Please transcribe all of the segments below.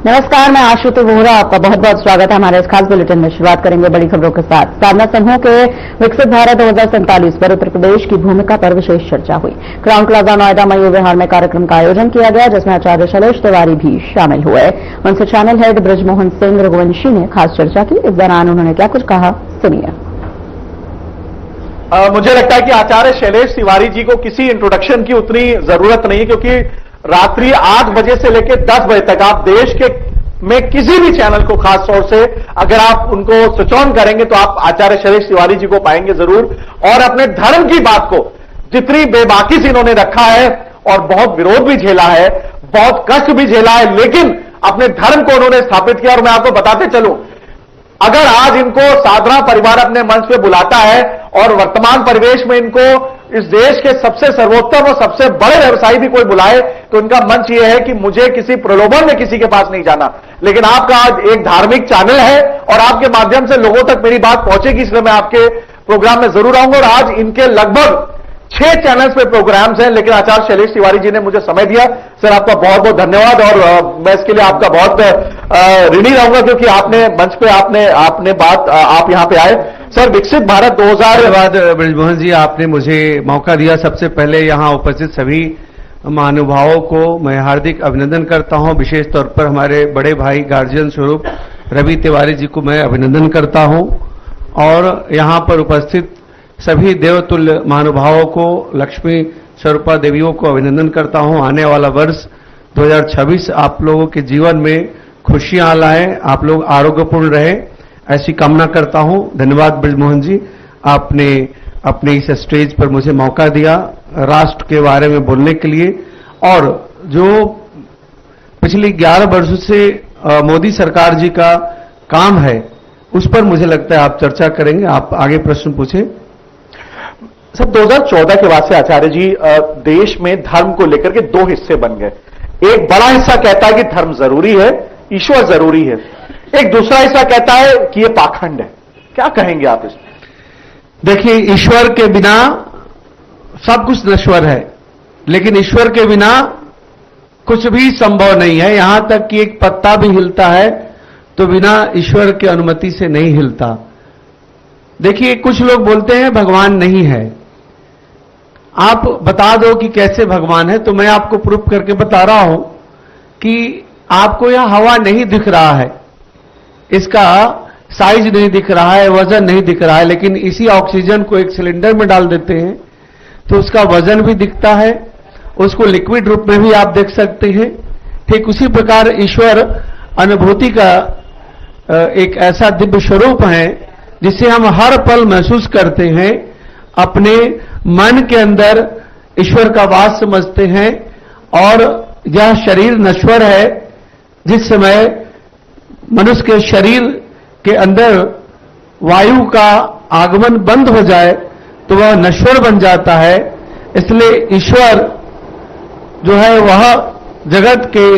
नमस्कार, मैं आशुतोष वोहरा, आपका बहुत बहुत स्वागत है हमारे इस खास बुलेटिन में। शुरुआत करेंगे बड़ी खबरों के साथ। साधना समूह के विकसित भारत 2047 पर उत्तर प्रदेश की भूमिका पर विशेष चर्चा हुई। क्राउन प्लाजा नोएडा मयूर विहार में कार्यक्रम का आयोजन किया गया, जिसमें आचार्य शैलेश तिवारी भी शामिल हुए। उनसे चैनल हेड ब्रजमोहन सिंह रघुवंशी ने खास चर्चा की। इस दौरान उन्होंने क्या कुछ कहा, सुनिए। मुझे लगता है कि आचार्य शैलेश तिवारी जी को किसी इंट्रोडक्शन की उतनी जरूरत नहीं है, क्योंकि रात्रि 8 बजे से लेकर 10 बजे तक आप देश के में किसी भी चैनल को खास तौर से अगर आप उनको स्विच ऑन करेंगे तो आप आचार्य शैलेश तिवारी जी को पाएंगे जरूर। और अपने धर्म की बात को जितनी बेबाकी से इन्होंने रखा है और बहुत विरोध भी झेला है, बहुत कष्ट भी झेला है, लेकिन अपने धर्म को उन्होंने स्थापित किया। और मैं आपको बताते चलूं, अगर आज इनको साधना परिवार अपने मंच पे बुलाता है और वर्तमान परिवेश में इनको इस देश के सबसे सर्वोत्तम और सबसे बड़े व्यवसायी भी कोई बुलाए, तो इनका मंच यह है कि मुझे किसी प्रलोभन में किसी के पास नहीं जाना। लेकिन आपका आज एक धार्मिक चैनल है और आपके माध्यम से लोगों तक मेरी बात पहुंचेगी, इसलिए मैं आपके प्रोग्राम में जरूर आऊंगा। और आज इनके लगभग 6 चैनल्स पे प्रोग्राम्स हैं, लेकिन आचार्य शैलेश तिवारी जी ने मुझे समय दिया। सर, आपका बहुत बहुत धन्यवाद। और मैं इसके लिए आपका बहुत ऋणी रहूंगा, क्योंकि आपने मंच पे आपने बात आप यहां पे आए। सर, विकसित भारत 2000। धन्यवाद ब्रजमोहन जी, आपने मुझे मौका दिया। सबसे पहले यहां उपस्थित सभी महानुभावों को मैं हार्दिक अभिनंदन करता हूं। विशेष तौर पर हमारे बड़े भाई गार्जियन स्वरूप रवि तिवारी जी को मैं अभिनंदन करता हूं, और यहां पर उपस्थित सभी देवतुल्य महानुभावों को, लक्ष्मी स्वरूपा देवियों को अभिनंदन करता हूं। आने वाला वर्ष 2026 आप लोगों के जीवन में खुशियां लाए, आप लोग आरोग्यपूर्ण रहे, ऐसी कामना करता हूं। धन्यवाद ब्रजमोहन जी, आपने अपने इस स्टेज पर मुझे मौका दिया राष्ट्र के बारे में बोलने के लिए। और जो पिछली 11 वर्षों से मोदी सरकार जी का काम है, उस पर मुझे लगता है आप चर्चा करेंगे। आप आगे प्रश्न पूछे। सर, 2014 के बाद से आचार्य जी देश में धर्म को लेकर के 2 हिस्से बन गए। एक बड़ा हिस्सा कहता है कि धर्म जरूरी है, ईश्वर जरूरी है। एक दूसरा हिस्सा कहता है कि ये पाखंड है। क्या कहेंगे आप इसमें? देखिए, ईश्वर के बिना सब कुछ नश्वर है, लेकिन ईश्वर के बिना कुछ भी संभव नहीं है। यहां तक कि एक पत्ता भी हिलता है तो बिना ईश्वर की अनुमति से नहीं हिलता। देखिए, कुछ लोग बोलते हैं भगवान नहीं है। आप बता दो कि कैसे भगवान है, तो मैं आपको प्रूफ करके बता रहा हूं कि आपको यह हवा नहीं दिख रहा है, इसका साइज नहीं दिख रहा है, वजन नहीं दिख रहा है, लेकिन इसी ऑक्सीजन को एक सिलेंडर में डाल देते हैं तो उसका वजन भी दिखता है, उसको लिक्विड रूप में भी आप देख सकते हैं। ठीक उसी प्रकार ईश्वर अनुभूति का एक ऐसा दिव्य स्वरूप है जिसे हम हर पल महसूस करते हैं। अपने मन के अंदर ईश्वर का वास समझते हैं। और यह शरीर नश्वर है। जिस समय मनुष्य के शरीर के अंदर वायु का आगमन बंद हो जाए तो वह नश्वर बन जाता है। इसलिए ईश्वर जो है वह जगत के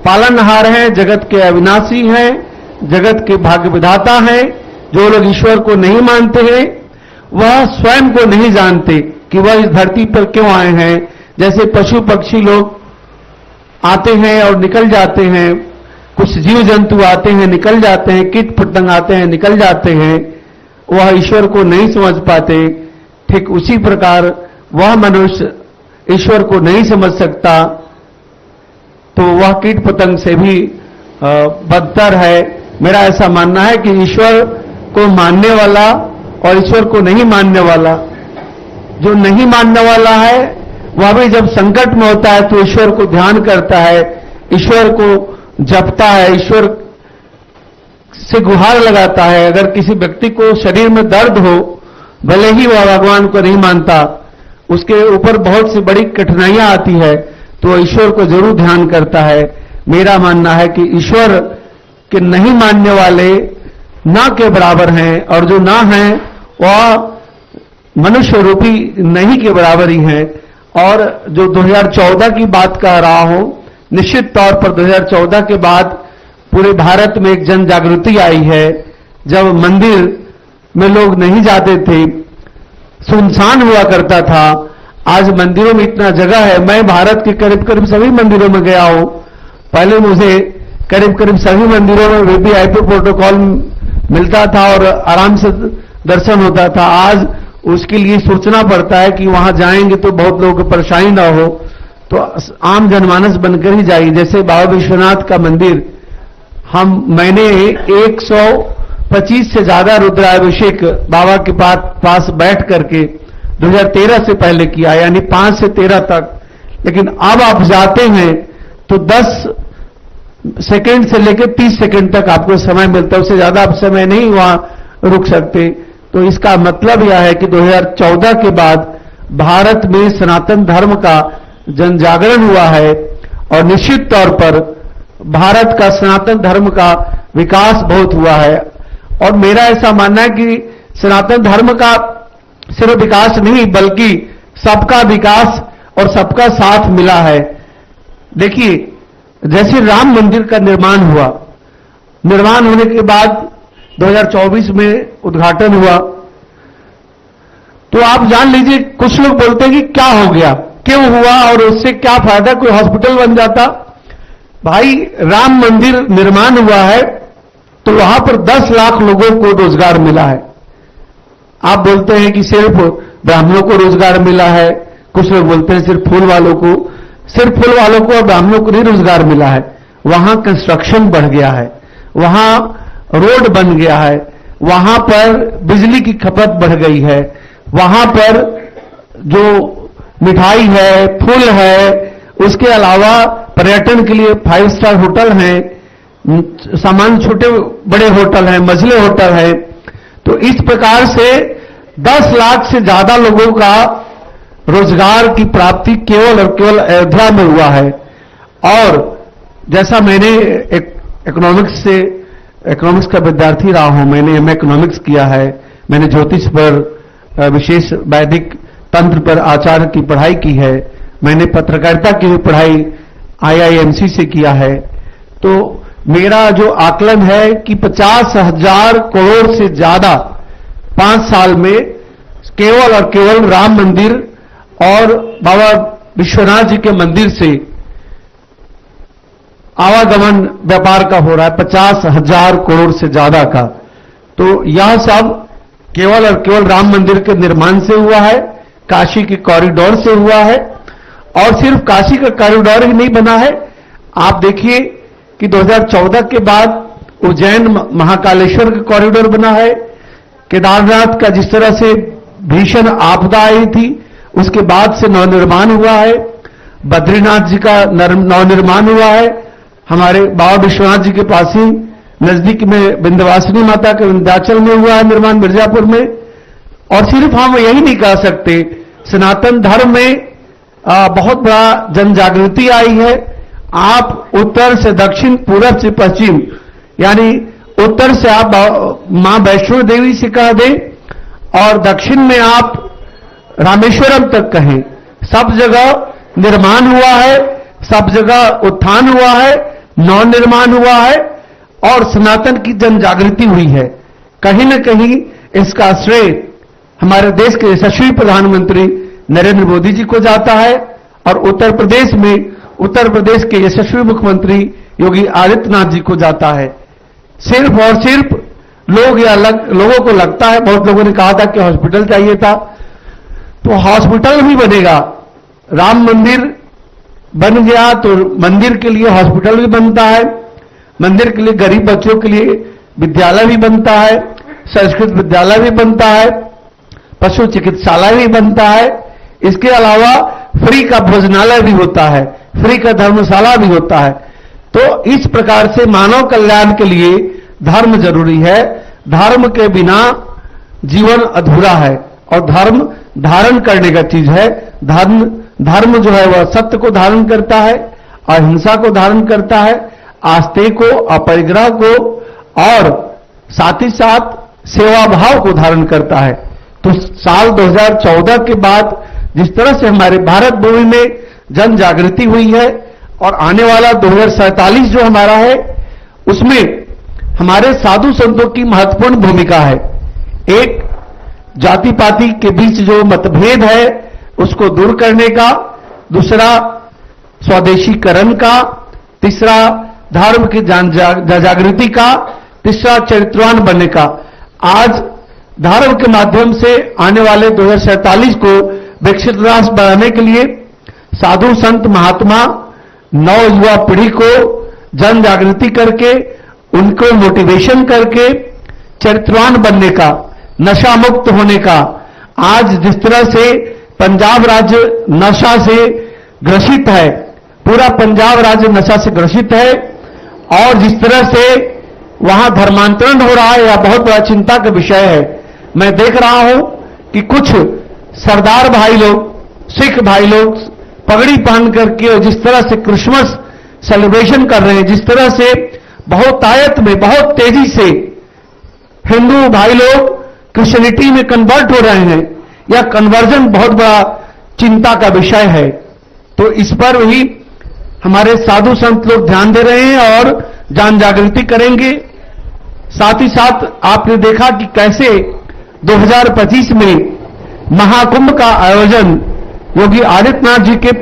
पालनहार हैं, जगत के अविनाशी हैं, जगत के भाग्य विधाता हैं। जो लोग ईश्वर को नहीं मानते हैं वह स्वयं को नहीं जानते कि वह इस धरती पर क्यों आए हैं। जैसे पशु पक्षी लोग आते हैं और निकल जाते हैं, कुछ जीव जंतु आते हैं निकल जाते हैं, कीट पतंग आते हैं निकल जाते हैं, वह ईश्वर को नहीं समझ पाते। ठीक उसी प्रकार वह मनुष्य ईश्वर को नहीं समझ सकता तो वह कीट पतंग से भी बदतर है। मेरा ऐसा मानना है कि ईश्वर को मानने वाला और ईश्वर को नहीं मानने वाला, जो नहीं मानने वाला है वह भी जब संकट में होता है तो ईश्वर को ध्यान करता है, ईश्वर को जपता है, ईश्वर से गुहार लगाता है। अगर किसी व्यक्ति को शरीर में दर्द हो, भले ही वह भगवान को नहीं मानता, उसके ऊपर बहुत सी बड़ी कठिनाइयां आती है, तो ईश्वर को जरूर ध्यान करता है। मेरा मानना है कि ईश्वर के नहीं मानने वाले ना के बराबर हैं, और जो ना हैं वह मनुष्य रूपी नहीं के बराबर ही हैं। और जो 2014 की बात कह रहा हूं, निश्चित तौर पर 2014 के बाद पूरे भारत में एक जन जागृति आई है। जब मंदिर में लोग नहीं जाते थे, सुनसान हुआ करता था, आज मंदिरों में इतना जगह है। मैं भारत के करीब करीब सभी मंदिरों में गया हूं। पहले मुझे करीब करीब सभी मंदिरों में वीवीआईपी प्रोटोकॉल मिलता था और आराम से दर्शन होता था। आज उसके लिए सोचना पड़ता है कि वहां जाएंगे तो बहुत लोगों को परेशानी ना हो, तो आम जनमानस बनकर ही जाइए। जैसे बाबा विश्वनाथ का मंदिर मैंने 125 से ज्यादा रुद्राभिषेक बाबा के पास बैठ करके 2013 से पहले किया, यानी 5 से 13 तक। लेकिन अब आप जाते हैं तो 10 सेकंड से लेकर 30 सेकंड तक आपको समय मिलता है, उससे ज्यादा आप समय नहीं वहां रुक सकते। तो इसका मतलब यह है कि 2014 के बाद भारत में सनातन धर्म का जन जागरण हुआ है और निश्चित तौर पर भारत का सनातन धर्म का विकास बहुत हुआ है। और मेरा ऐसा मानना है कि सनातन धर्म का सिर्फ विकास नहीं बल्कि सबका विकास और सबका साथ मिला है। देखिए, जैसे राम मंदिर का निर्माण हुआ, निर्माण होने के बाद 2024 में उद्घाटन हुआ, तो आप जान लीजिए कुछ लोग बोलते हैं कि क्या हो गया, क्यों हुआ और उससे क्या फायदा, कोई हॉस्पिटल बन जाता। भाई, राम मंदिर निर्माण हुआ है तो वहां पर 10 लाख लोगों को रोजगार मिला है। आप बोलते हैं कि सिर्फ ब्राह्मणों को रोजगार मिला है, कुछ लोग बोलते हैं सिर्फ फूल वालों को। सिर्फ फूल वालों को और ब्राह्मणों को नहीं रोजगार मिला है, वहां कंस्ट्रक्शन बढ़ गया है, वहां रोड बन गया है, वहां पर बिजली की खपत बढ़ गई है, वहां पर जो मिठाई है, फूल है, उसके अलावा पर्यटन के लिए 5 स्टार होटल हैं, सामान्य छोटे बड़े होटल हैं, मझले होटल हैं। तो इस प्रकार से 10 लाख से ज्यादा लोगों का रोजगार की प्राप्ति केवल और केवल अयोध्या में हुआ है। और जैसा मैंने इकोनॉमिक्स का विद्यार्थी रहा हूं, मैंने एमए इकोनॉमिक्स किया है, मैंने ज्योतिष पर विशेष वैदिक तंत्र पर आचार्य की पढ़ाई की है, मैंने पत्रकारिता की भी पढ़ाई IIMC से किया है। तो मेरा जो आकलन है कि 50,000 करोड़ से ज्यादा 5 साल में केवल और केवल राम मंदिर और बाबा विश्वनाथ जी के मंदिर से आवागमन व्यापार का हो रहा है, 50,000 करोड़ से ज्यादा का। तो यह सब केवल और केवल राम मंदिर के निर्माण से हुआ है, काशी के कॉरिडोर से हुआ है। और सिर्फ काशी का कॉरिडोर ही नहीं बना है, आप देखिए कि 2014 के बाद उज्जैन महाकालेश्वर का कॉरिडोर बना है, केदारनाथ का जिस तरह से भीषण आपदा आई थी उसके बाद से नवनिर्माण हुआ है, बद्रीनाथ जी का नवनिर्माण हुआ है, हमारे बाबा विश्वनाथ जी के पास ही नजदीक में विंध्यवासिनी माता के विंध्याचल में हुआ है निर्माण, मिर्जापुर में। और सिर्फ हम यही नहीं कह सकते, सनातन धर्म में बहुत बड़ा जन जागृति आई है। आप उत्तर से दक्षिण, पूरब से पश्चिम, यानी उत्तर से आप मां वैष्णो देवी से कह दें और दक्षिण में आप रामेश्वरम तक कहें, सब जगह निर्माण हुआ है, सब जगह उत्थान हुआ है, नवनिर्माण हुआ है और सनातन की जन जागृति हुई है। कहीं न कहीं इसका श्रेय हमारे देश के यशस्वी प्रधानमंत्री नरेंद्र मोदी जी को जाता है और उत्तर प्रदेश के यशस्वी मुख्यमंत्री योगी आदित्यनाथ जी को जाता है। सिर्फ और सिर्फ लोगों को लगता है, बहुत लोगों ने कहा था कि हॉस्पिटल चाहिए था, तो हॉस्पिटल भी बनेगा। राम मंदिर बन गया तो मंदिर के लिए हॉस्पिटल भी बनता है, मंदिर के लिए गरीब बच्चों के लिए विद्यालय भी बनता है, संस्कृत विद्यालय भी बनता है, पशु चिकित्सालय भी बनता है। इसके अलावा फ्री का भोजनालय भी होता है, फ्री का धर्मशाला भी होता है। तो इस प्रकार से मानव कल्याण के लिए धर्म जरूरी है। धर्म के बिना जीवन अधूरा है और धर्म धारण करने का चीज है। धर्म जो है वह सत्य को धारण करता है, अहिंसा को धारण करता है, आस्थे को, अपरिग्रह को और साथ ही साथ सेवा भाव को धारण करता है। तो साल 2014 के बाद जिस तरह से हमारे भारत भूमि में जन जागृति हुई है और आने वाला 2047 जो हमारा है उसमें हमारे साधु संतों की महत्वपूर्ण भूमिका है। एक, जाति पाति के बीच जो मतभेद है उसको दूर करने का, दूसरा स्वदेशीकरण का, तीसरा धर्म की जागृति का, तीसरा चरित्रवान बनने का। आज धर्म के माध्यम से आने वाले 2047 को विकसित राष्ट्र बनाने के लिए साधु संत महात्मा नव युवा पीढ़ी को जन जागृति करके, उनको मोटिवेशन करके चरित्रवान बनने का, नशा मुक्त होने का। आज जिस तरह से पंजाब राज्य नशा से ग्रसित है, पूरा पंजाब राज्य नशा से ग्रसित है, और जिस तरह से वहां धर्मांतरण हो रहा है, यह बहुत बड़ा चिंता का विषय है। मैं देख रहा हूं कि कुछ सरदार भाई लोग, सिख भाई लोग पगड़ी पहन करके और जिस तरह से क्रिसमस सेलिब्रेशन कर रहे हैं, जिस तरह से बहुत आयत में, बहुत तेजी से हिंदू भाई लोग क्रिश्चियनिटी में कन्वर्ट हो रहे हैं, यह कन्वर्जन बहुत बड़ा चिंता का विषय है। तो इस पर भी हमारे साधु संत लोग ध्यान दे रहे हैं और जन जागृति करेंगे। साथ ही साथ आपने देखा कि कैसे 2025 में महाकुंभ का आयोजन योगी आदित्यनाथ जी के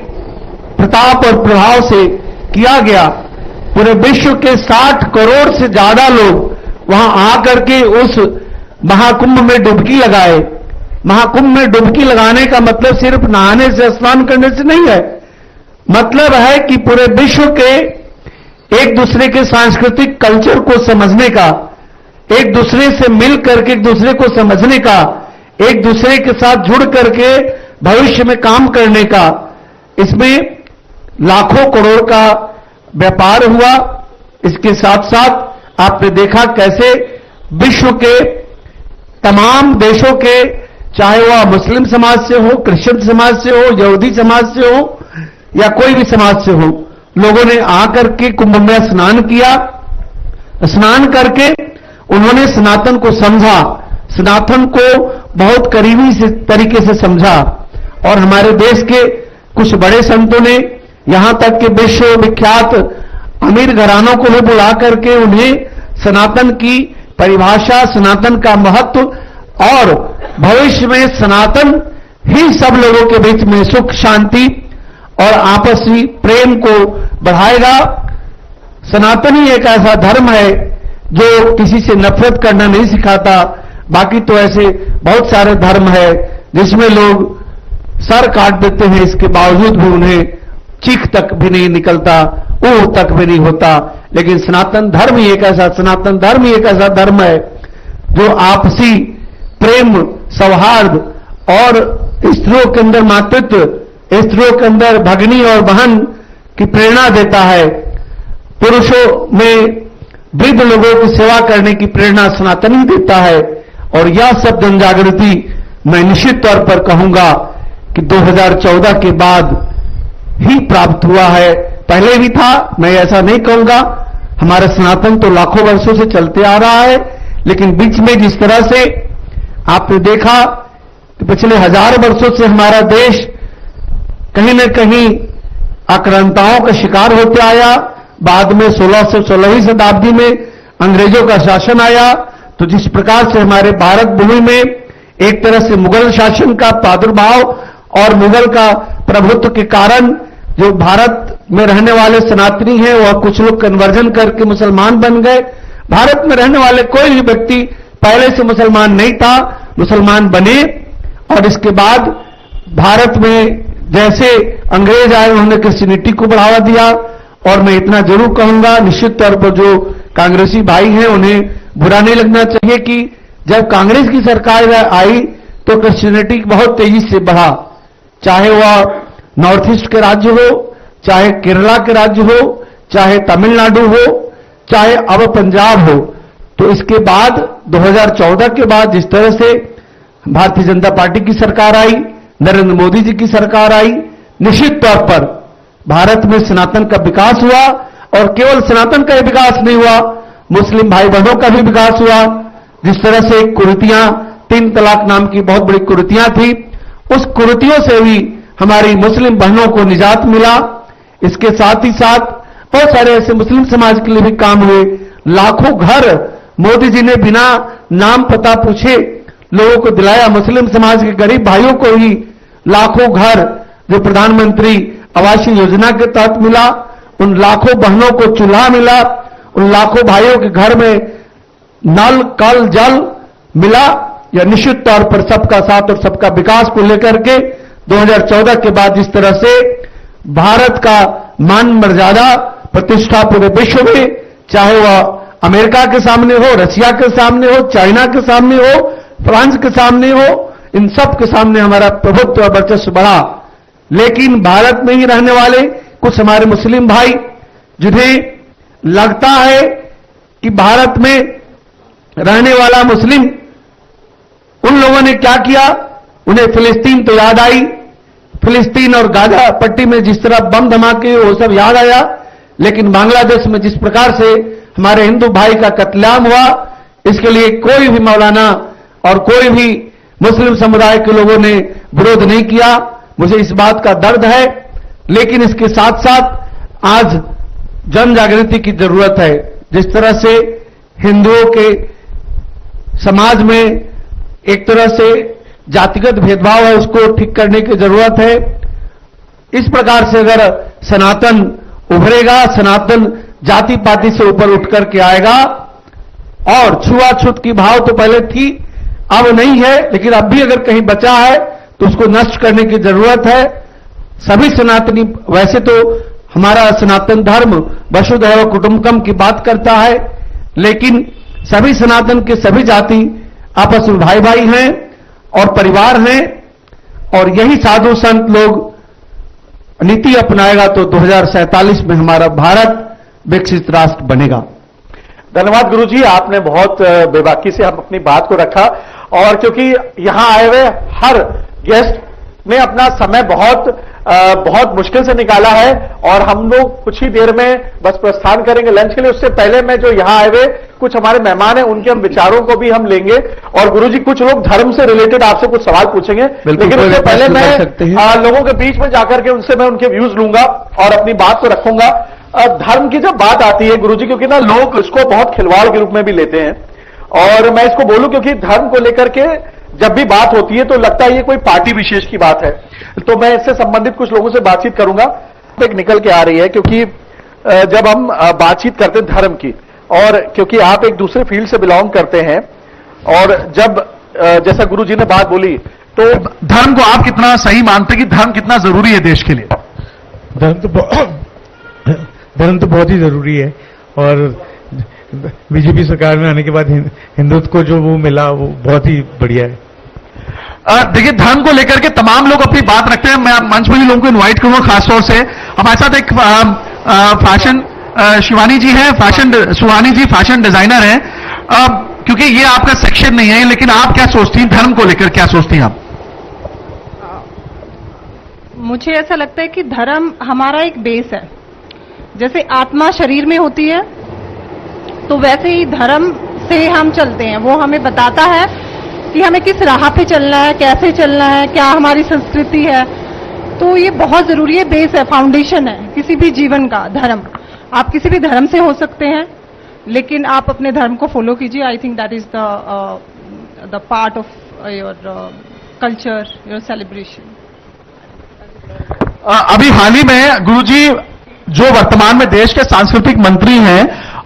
प्रताप और प्रभाव से किया गया। पूरे विश्व के 60 करोड़ से ज्यादा लोग वहां आकर के उस महाकुंभ में डुबकी लगाए। महाकुंभ में डुबकी लगाने का मतलब सिर्फ नहाने से, स्नान करने से नहीं है। मतलब है कि पूरे विश्व के एक दूसरे के सांस्कृतिक कल्चर को समझने का, एक दूसरे से मिल करके एक दूसरे को समझने का, एक दूसरे के साथ जुड़ करके भविष्य में काम करने का। इसमें लाखों करोड़ का व्यापार हुआ। इसके साथ साथ आपने देखा कैसे विश्व के तमाम देशों के, चाहे वह मुस्लिम समाज से हो, क्रिश्चियन समाज से हो, यहूदी समाज से हो या कोई भी समाज से हो, लोगों ने आकर के कुंभ में स्नान किया। स्नान करके उन्होंने सनातन को समझा, सनातन को बहुत करीबी से तरीके से समझा। और हमारे देश के कुछ बड़े संतों ने, यहां तक कि विश्व विख्यात अमीर घरानों को भी बुला करके उन्हें सनातन की परिभाषा, सनातन का महत्व और भविष्य में सनातन ही सब लोगों के बीच में सुख, शांति और आपसी प्रेम को बढ़ाएगा। सनातन ही एक ऐसा धर्म है जो किसी से नफरत करना नहीं सिखाता। बाकी तो ऐसे बहुत सारे धर्म है जिसमें लोग सर काट देते हैं, इसके बावजूद भी उन्हें चीख तक भी नहीं निकलता, ऊह तक भी नहीं होता। लेकिन सनातन धर्म ही एक ऐसा, सनातन धर्म ही एक ऐसा धर्म है जो आपसी प्रेम, सौहार्द और स्त्रियों के अंदर मातृत्व, स्त्रियों के अंदर भगिनी और बहन की प्रेरणा देता है। पुरुषों में वृद्ध लोगों की सेवा करने की प्रेरणा सनातन ही देता है। और यह सब जन जागृति मैं निश्चित तौर पर कहूंगा कि 2014 के बाद ही प्राप्त हुआ है। पहले भी था, मैं ऐसा नहीं कहूंगा। हमारा सनातन तो लाखों वर्षों से चलते आ रहा है, लेकिन बीच में जिस तरह से आपने देखा कि पिछले 1000 वर्षों से हमारा देश कहीं न कहीं आक्रांताओं का शिकार होते आया। बाद में 16वीं शताब्दी में अंग्रेजों का शासन आया, तो जिस प्रकार से हमारे भारत भूमि में एक तरह से मुगल शासन का प्रादुर्भाव और मुगल का प्रभुत्व के कारण जो भारत में रहने वाले सनातनी हैं, वह कुछ लोग कन्वर्जन करके मुसलमान बन गए। भारत में रहने वाले कोई भी व्यक्ति पहले से मुसलमान नहीं था, मुसलमान बने। और इसके बाद भारत में जैसे अंग्रेज आए, उन्होंने क्रिश्चियनिटी को बढ़ावा दिया। और मैं इतना जरूर कहूंगा, निश्चित तौर पर जो कांग्रेसी भाई हैं उन्हें बुरा नहीं लगना चाहिए कि जब कांग्रेस की सरकार आई तो क्रिश्चियनिटी बहुत तेजी से बढ़ा। चाहे वह नॉर्थ ईस्ट के राज्य हो, चाहे केरला के राज्य हो, चाहे तमिलनाडु हो, चाहे अब पंजाब हो। तो इसके बाद 2014 के बाद जिस तरह से भारतीय जनता पार्टी की सरकार आई, नरेंद्र मोदी जी की सरकार आई, निश्चित तौर पर भारत में सनातन का विकास हुआ। और केवल सनातन का ही विकास नहीं हुआ, मुस्लिम भाई बहनों का भी विकास हुआ। जिस तरह से कुरीतियां, 3 तलाक नाम की बहुत बड़ी कुरीतियां थी, उस कुरीतियों से भी हमारी मुस्लिम बहनों को निजात मिला। इसके साथ ही साथ बहुत सारे ऐसे मुस्लिम समाज के लिए भी काम हुए। लाखों घर मोदी जी ने बिना नाम पता पूछे लोगों को दिलाया। मुस्लिम समाज के गरीब भाइयों को ही लाखों घर जो प्रधानमंत्री आवासीय योजना के तहत मिला, उन लाखों बहनों को चूल्हा मिला, उन लाखों भाइयों के घर में नल, कल, जल मिला, या निश्चित तौर पर सबका साथ और सबका विकास को लेकर के 2014 के बाद जिस तरह से भारत का मान मर्यादा प्रतिष्ठा पूरे विश्व में, चाहे वह अमेरिका के सामने हो, रशिया के सामने हो, चाइना के सामने हो, फ्रांस के सामने हो, इन सब के सामने हमारा प्रभुत्व और वर्चस्व बढ़ा। लेकिन भारत में ही रहने वाले कुछ हमारे मुस्लिम भाई, जिन्हें लगता है कि भारत में रहने वाला मुस्लिम, उन लोगों ने क्या किया, उन्हें फिलिस्तीन तो याद आई, फिलिस्तीन और गाजा पट्टी में जिस तरह बम धमाके वो सब याद आया, लेकिन बांग्लादेश में जिस प्रकार से हमारे हिंदू भाई का कत्लेआम हुआ, इसके लिए कोई भी मौलाना और कोई भी मुस्लिम समुदाय के लोगों ने विरोध नहीं किया। मुझे इस बात का दर्द है, लेकिन इसके साथ साथ आज जन जागृति की जरूरत है। जिस तरह से हिंदुओं के समाज में एक तरह से जातिगत भेदभाव है, उसको ठीक करने की जरूरत है। इस प्रकार से अगर सनातन उभरेगा, सनातन जाति पाति से ऊपर उठ करके आएगा, और छुआछूत की भाव तो पहले थी, अब नहीं है, लेकिन अब भी अगर कहीं बचा है तो उसको नष्ट करने की जरूरत है। सभी सनातनी, वैसे तो हमारा सनातन धर्म वसुधैव कुटुंबकम की बात करता है, लेकिन सभी सनातन के सभी जाति आपस में भाई भाई हैं और परिवार हैं, और यही साधु संत लोग नीति अपनाएगा तो 2047 में हमारा भारत विकसित राष्ट्र बनेगा। धन्यवाद गुरुजी, आपने बहुत बेबाकी से हम अपनी बात को रखा, और क्योंकि यहां आए हुए हर गेस्ट ने अपना समय बहुत मुश्किल से निकाला है, और हम लोग कुछ ही देर में बस प्रस्थान करेंगे लंच के लिए। उससे पहले मैं जो यहां आए हुए कुछ हमारे मेहमान हैं, उनके हम विचारों को भी हम लेंगे, और गुरुजी कुछ लोग धर्म से रिलेटेड आपसे कुछ सवाल पूछेंगे, लेकिन उससे पहले मैं लोगों के बीच में जाकर के उनसे मैं उनके व्यूज लूंगा और अपनी बात को रखूंगा। धर्म की जब बात आती है गुरुजी, क्योंकि ना लोग इसको बहुत खिलवाड़ के रूप में भी लेते हैं, और मैं इसको बोलूं क्योंकि धर्म को लेकर के जब भी बात होती है तो लगता है ये कोई पार्टी विशेष की बात है, तो मैं इससे संबंधित कुछ लोगों से बातचीत करूंगा। एक निकल के आ रही है, क्योंकि जब हम बातचीत करते हैं धर्म की, और क्योंकि आप एक दूसरे फील्ड से बिलोंग करते हैं, और जब जैसा गुरुजी ने बात बोली, तो धर्म को आप कितना सही मानते हैं कि धर्म कितना जरूरी है देश के लिए? धर्म तो बहुत ही जरूरी है, और बीजेपी सरकार में आने के बाद हिंदुत्व को जो वो मिला वो बहुत ही बढ़िया है। देखिए, धर्म को लेकर के तमाम लोग अपनी बात रखते हैं। मैं मंच में भी लोगों को इनवाइट करूंगा, खासतौर से हमारे साथ एक फैशन शिवानी जी हैं, सुहानी जी फैशन डिजाइनर हैं। क्योंकि ये आपका सेक्शन नहीं है, लेकिन आप क्या सोचती हैं धर्म को लेकर, क्या सोचती हैं आप? मुझे ऐसा लगता है कि धर्म हमारा एक बेस है। जैसे आत्मा शरीर में होती है, तो वैसे ही धर्म से हम चलते हैं। वो हमें बताता है कि हमें किस राह पे चलना है, कैसे चलना है, क्या हमारी संस्कृति है। तो ये बहुत जरूरी है, बेस है, फाउंडेशन है किसी भी जीवन का धर्म। आप किसी भी धर्म से हो सकते हैं, लेकिन आप अपने धर्म को फॉलो कीजिए। I think that is the part of your culture, your celebration. अभी हाल ही में गुरुजी जो वर्तमान में देश के सांस्कृतिक मंत्री हैं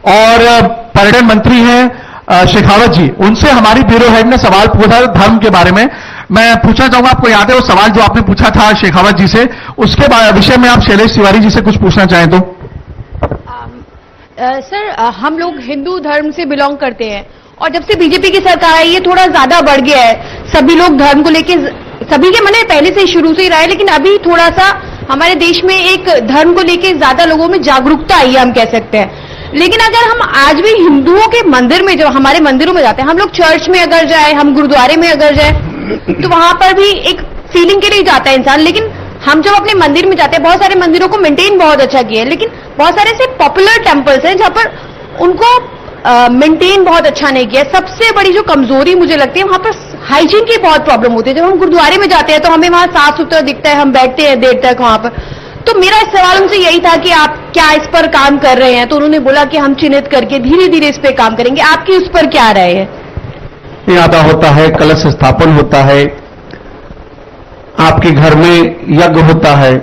और पर्यटन मंत्री हैं शेखावत जी, उनसे हमारी ब्यूरो हेड ने सवाल पूछा धर्म के बारे में। मैं पूछना चाहूंगा, आपको याद है वो सवाल जो आपने पूछा था शेखावत जी से, उसके विषय में आप शैलेश तिवारी जी से कुछ पूछना चाहें तो? सर, हम लोग हिंदू धर्म से बिलोंग करते हैं, और जब से बीजेपी की सरकार आई है थोड़ा ज्यादा बढ़ गया है। सभी लोग धर्म को लेके, सभी के मन में पहले से शुरू से ही रहा है, लेकिन अभी थोड़ा सा हमारे देश में एक धर्म को लेके ज्यादा लोगों में जागरूकता आई है, हम कह सकते हैं। लेकिन अगर हम आज भी हिंदुओं के मंदिर में, जो हमारे मंदिरों में जाते हैं, हम लोग चर्च में अगर जाए, हम गुरुद्वारे में अगर जाए, तो वहां पर भी एक फीलिंग के लिए जाता है इंसान। लेकिन हम जब अपने मंदिर में जाते हैं, बहुत सारे मंदिरों को मेंटेन बहुत अच्छा किया है, लेकिन बहुत सारे ऐसे पॉपुलर टेम्पल्स हैं जहां पर उनको मेंटेन बहुत अच्छा नहीं किया। सबसे बड़ी जो कमजोरी मुझे लगती है, वहां पर हाइजीन की बहुत प्रॉब्लम होती है। जब हम गुरुद्वारे में जाते हैं तो हमें वहां साफ सुथरा दिखता है, हम बैठते हैं देर तक वहां पर। तो मेरा सवाल उनसे यही था कि आप क्या इस पर काम कर रहे हैं? तो उन्होंने बोला कि हम चिन्हित करके धीरे धीरे इस पर काम करेंगे। आपकी उस पर क्या राय है? यादा होता है, कलश स्थापन होता है, आपके घर में यज्ञ होता है,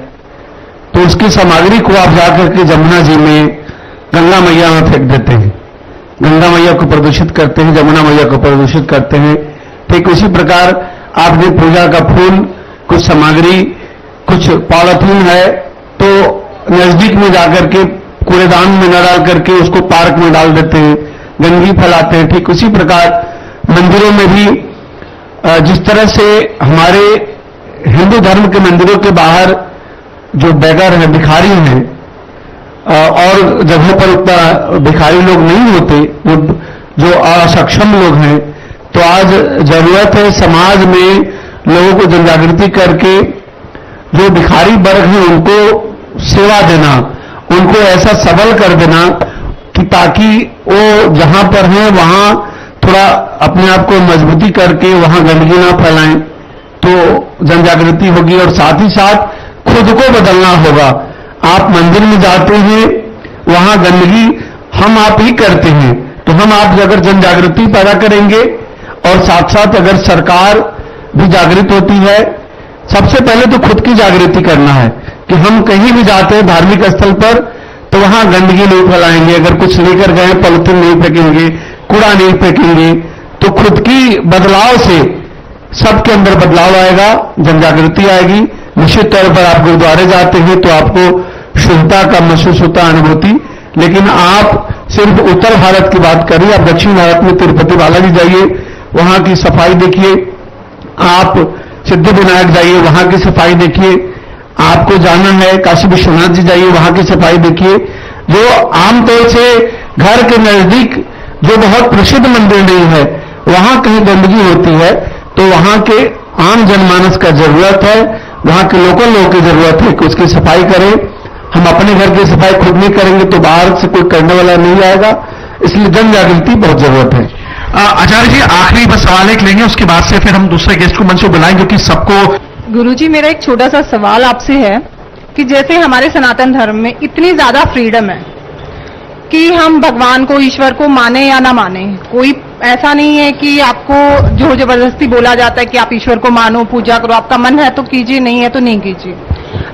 तो उसकी सामग्री को आप जाकर के जमुना जी में, गंगा मैया में फेंक देते हैं। गंगा मैया को प्रदूषित करते हैं, जमुना मैया को प्रदूषित करते हैं। ठीक उसी प्रकार आपने पूजा का फूल, कुछ सामग्री, कुछ पॉलिथीन है तो नजदीक में जाकर के कूड़ेदान में न डाल करके उसको पार्क में डाल देते हैं, गंदगी फैलाते हैं। ठीक उसी प्रकार मंदिरों में भी जिस तरह से हमारे हिंदू धर्म के मंदिरों के बाहर जो बेगर हैं, भिखारी हैं, और जगहों पर उतना भिखारी लोग नहीं होते, जो असक्षम लोग हैं, तो आज जरूरत है समाज में लोगों को जनजागृति करके जो भिखारी वर्ग हैं उनको सेवा देना, उनको ऐसा सबल कर देना कि ताकि वो जहां पर हैं वहां थोड़ा अपने आप को मजबूती करके वहां गंदगी ना फैलाएं, तो जनजागृति होगी। और साथ ही साथ खुद को बदलना होगा। आप मंदिर में जाते हैं, वहां गंदगी हम आप ही करते हैं, तो हम आप अगर जनजागृति पैदा करेंगे और साथ साथ अगर सरकार भी जागृत होती है, सबसे पहले तो खुद की जागृति करना है कि हम कहीं भी जाते हैं धार्मिक स्थल पर तो वहां गंदगी नहीं फैलाएंगे, अगर कुछ लेकर गए पॉलिथीन नहीं फेंकेंगे, कूड़ा नहीं फेंकेंगे, तो खुद की बदलाव से सबके अंदर बदलाव आएगा, जनजागृति आएगी। निश्चित तौर पर आप गुरुद्वारे जाते हैं तो आपको शुद्धता का महसूस होता अनुभूति, लेकिन आप सिर्फ उत्तर भारत की बात करिए, आप दक्षिण भारत में तिरुपति बालाजी जाइए, वहां की सफाई देखिए, आप सिद्धि विनायक जाइए, वहां की सफाई देखिए, आपको जाना है काशी विश्वनाथ जी जाइए, वहां की सफाई देखिए। जो आमतौर से घर के नजदीक जो बहुत प्रसिद्ध मंदिर नहीं है वहां कहीं गंदगी होती है, तो वहां के आम जनमानस का जरूरत है, वहां के लोकल लोगों की जरूरत है कि उसकी सफाई करें। हम अपने घर की सफाई खुद नहीं करेंगे तो बाहर से कोई करने वाला नहीं आएगा, इसलिए जन जागृति बहुत जरूरत है। आचार्य जी, आखिरी बस सवाल एक लेंगे, उसके बाद से फिर हम दूसरे गेस्ट को मंच पर बुलाएंगे क्योंकि सबको। गुरुजी, मेरा एक छोटा सा सवाल आपसे है कि जैसे हमारे सनातन धर्म में इतनी ज्यादा फ्रीडम है कि हम भगवान को, ईश्वर को माने या ना माने, कोई ऐसा नहीं है कि आपको जो जबरदस्ती बोला जाता है कि आप ईश्वर को मानो, पूजा करो, आपका मन है तो कीजिए, नहीं है तो नहीं कीजिए।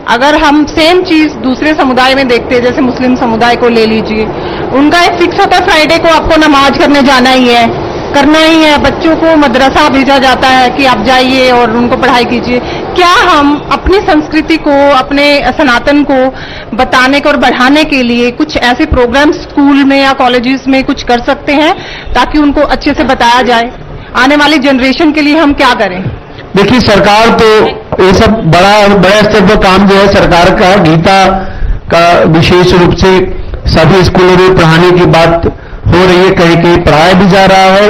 अगर हम सेम चीज दूसरे समुदाय में देखते हैं, जैसे मुस्लिम समुदाय को ले लीजिए, उनका एक फिक्स होता है फ्राइडे को आपको नमाज करने जाना ही है, करना ही है, बच्चों को मदरसा भेजा जाता है कि आप जाइए और उनको पढ़ाई कीजिए। क्या हम अपनी संस्कृति को, अपने सनातन को बताने को और बढ़ाने के लिए कुछ ऐसे प्रोग्राम स्कूल में या कॉलेजेस में कुछ कर सकते हैं ताकि उनको अच्छे से बताया जाए? आने वाली जनरेशन के लिए हम क्या करें? देखिए, सरकार तो ये सब बड़े स्तर पर काम जो है सरकार का, गीता का विशेष रूप से सभी स्कूलों में पढ़ाने की बात हो रही है, कहीं कहीं पढ़ाया भी जा रहा है,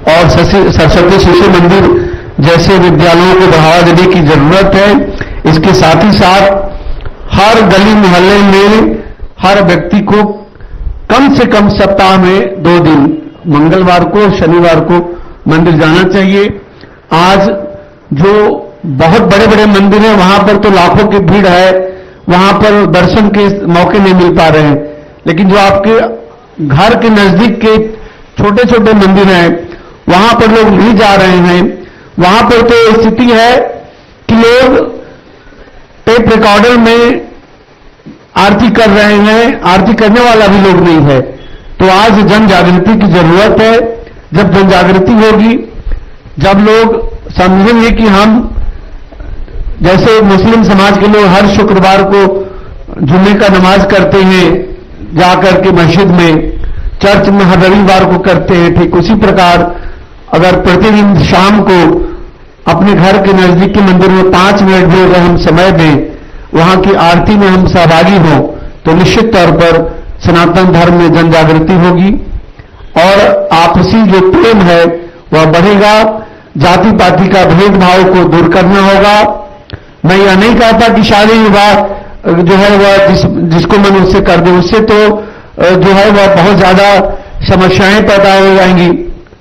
और सरस्वती शिशु मंदिर जैसे विद्यालयों को बढ़ावा देने की जरूरत है। इसके साथ ही साथ हर गली मोहल्ले में हर व्यक्ति को कम से कम सप्ताह में 2 दिन, मंगलवार को और शनिवार को मंदिर जाना चाहिए। आज जो बहुत बड़े बड़े मंदिर हैं वहां पर तो लाखों की भीड़ है, वहां पर दर्शन के मौके नहीं मिल पा रहे हैं, लेकिन जो आपके घर के नजदीक के छोटे छोटे मंदिर हैं वहां पर लोग नहीं जा रहे हैं। वहां पर तो स्थिति है कि लोग टेप रिकॉर्डर में आरती कर रहे हैं, आरती करने वाला भी लोग नहीं है। तो आज जन जागृति की जरूरत है। जब जन जागृति होगी, जब लोग समझेंगे कि हम, जैसे मुस्लिम समाज के लोग हर शुक्रवार को जुम्मे का नमाज करते हैं जाकर के मस्जिद में, चर्च में हर रविवार को करते हैं, ठीक उसी प्रकार अगर प्रतिदिन शाम को अपने घर के नजदीक के मंदिर में 5 मिनट भी अगर हम समय दें, वहां की आरती में हम सहभागी हों, तो निश्चित तौर पर सनातन धर्म में जन जागृति होगी और आपसी जो प्रेम है वह बढ़ेगा। जाति पाति का भेदभाव को दूर करना होगा। मैं यह नहीं कहता कि शादी विवाह जो है वह जिसको मन उससे कर दे, उससे तो जो है वह बहुत ज्यादा समस्याएं पैदा हो जाएंगी।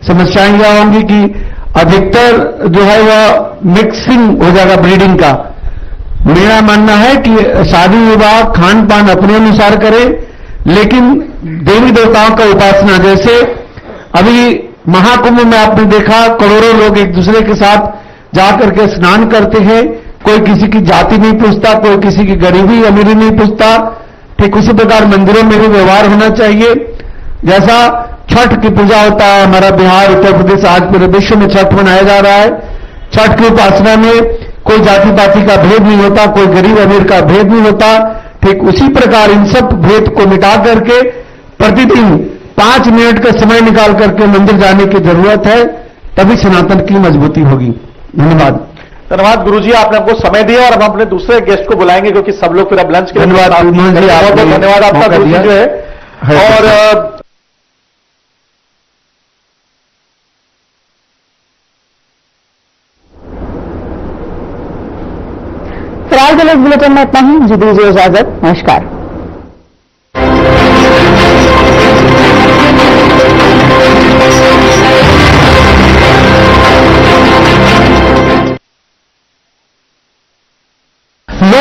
समस्याएं क्या होंगी कि अधिकतर जो है वह मिक्सिंग हो जाएगा, ब्रीडिंग का। मेरा मानना है कि शादी विवाह खान पान अपने अनुसार करे, लेकिन देवी देवताओं का उपासना, जैसे अभी महाकुंभ में आपने देखा करोड़ों लोग एक दूसरे के साथ जाकर के स्नान करते हैं, कोई किसी की जाति नहीं पूछता, कोई किसी की गरीबी अमीरी नहीं पूछता। ठीक उसी प्रकार मंदिरों में भी व्यवहार होना चाहिए। जैसा छठ की पूजा होता है, हमारा बिहार, उत्तर प्रदेश, आज पूरे विश्व में छठ मनाया जा रहा है। छठ की उपासना में कोई जाति पाति का भेद नहीं होता, कोई गरीब अमीर का भेद नहीं होता। ठीक उसी प्रकार इन सब भेद को मिटा करके प्रतिदिन 5 मिनट का समय निकाल करके मंदिर जाने की जरूरत है, तभी सनातन की मजबूती होगी। धन्यवाद। धन्यवाद गुरुजी, आपने हमको समय दिया और हम अपने दूसरे गेस्ट को बुलाएंगे क्योंकि सब लोग फिर अब लंच के लिए। धन्यवाद मोहन जी, बहुत बहुत धन्यवाद आपका गुरुजी जो है। और फिलहाल के लिए इस बुलेटिन में इतना ही। जी दीजिए इजाजत। नमस्कार।